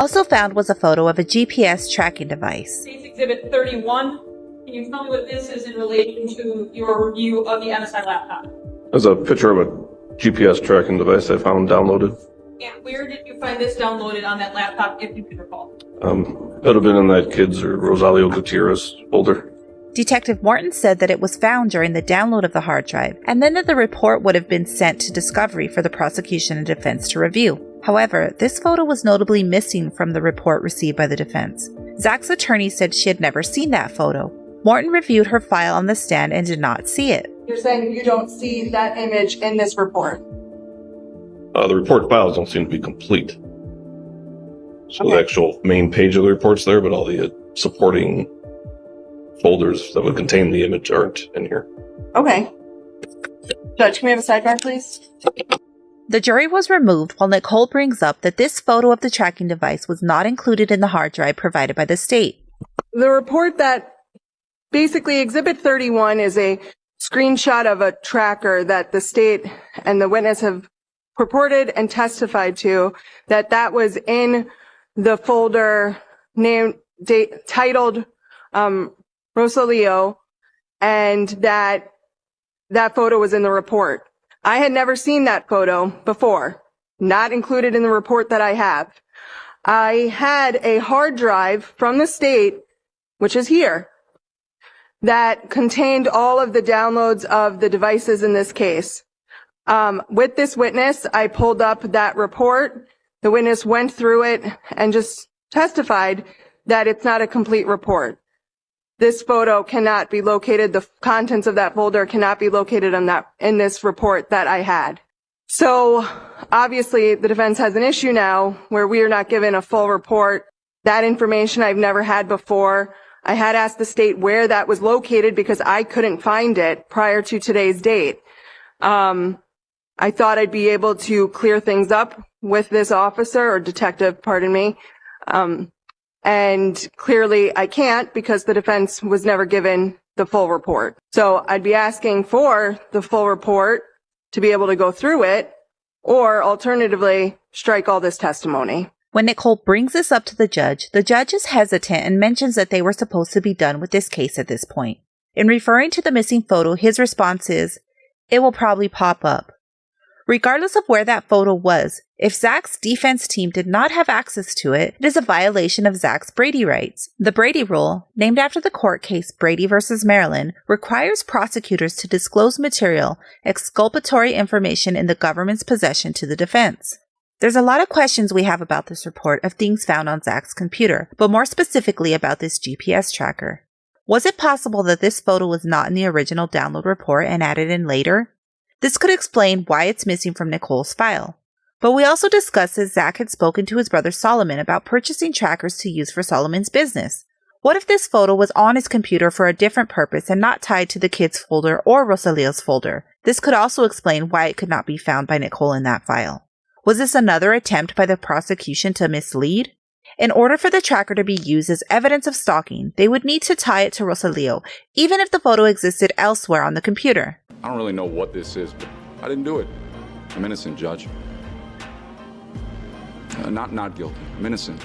Also found was a photo of a GPS tracking device. Case Exhibit 31. Can you tell me what this is in relation to your review of the MSI laptop? There's a picture of a GPS tracking device I found downloaded. And where did you find this downloaded on that laptop, if you can recall? Could have been in that kid's or Rosalio Gutierrez folder. Detective Morton said that it was found during the download of the hard drive, and then that the report would have been sent to discovery for the prosecution and defense to review. However, this photo was notably missing from the report received by the defense. Zach's attorney said she had never seen that photo. Morton reviewed her file on the stand and did not see it. You're saying you don't see that image in this report? The report files don't seem to be complete. So Okay. the actual main page of the report's there, but all the supporting folders that would contain the image aren't in here. Okay. Judge, can we have a sidebar, please? The jury was removed while Nicole brings up that this photo of the tracking device was not included in the hard drive provided by the state. The report that basically Exhibit 31 is a screenshot of a tracker that the state and the witness have purported and testified to that was in the folder titled Rosalio, and that photo was in the report. I had never seen that photo before, not included in the report that I have. I had a hard drive from the state, which is here, that contained all of the downloads of the devices in this case. With this witness, I pulled up that report. The witness went through it and just testified that it's not a complete report. This photo cannot be located, the contents of that folder cannot be located in this report that I had. So obviously the defense has an issue now where we are not given a full report. That information I've never had before. I had asked the state where that was located because I couldn't find it prior to today's date. I thought I'd be able to clear things up with this officer or detective, pardon me. And clearly I can't because the defense was never given the full report. So I'd be asking for the full report to be able to go through it, or alternatively, strike all this testimony. When Nicole brings this up to the judge is hesitant and mentions that they were supposed to be done with this case at this point. In referring to the missing photo, his response is, "It will probably pop up." Regardless of where that photo was, if Zach's defense team did not have access to it, it is a violation of Zach's Brady rights. The Brady Rule, named after the court case Brady v. Maryland, requires prosecutors to disclose material, exculpatory information in the government's possession to the defense. There's a lot of questions we have about this report of things found on Zach's computer, but more specifically about this GPS tracker. Was it possible that this photo was not in the original download report and added in later? This could explain why it's missing from Nicole's file. But we also discussed that Zach had spoken to his brother Solomon about purchasing trackers to use for Solomon's business. What if this photo was on his computer for a different purpose and not tied to the kid's folder or Rosalio's folder? This could also explain why it could not be found by Nicole in that file. Was this another attempt by the prosecution to mislead? In order for the tracker to be used as evidence of stalking, they would need to tie it to Rosalio, even if the photo existed elsewhere on the computer. I don't really know what this is, but I didn't do it. I'm innocent, Judge. Not guilty. I'm innocent.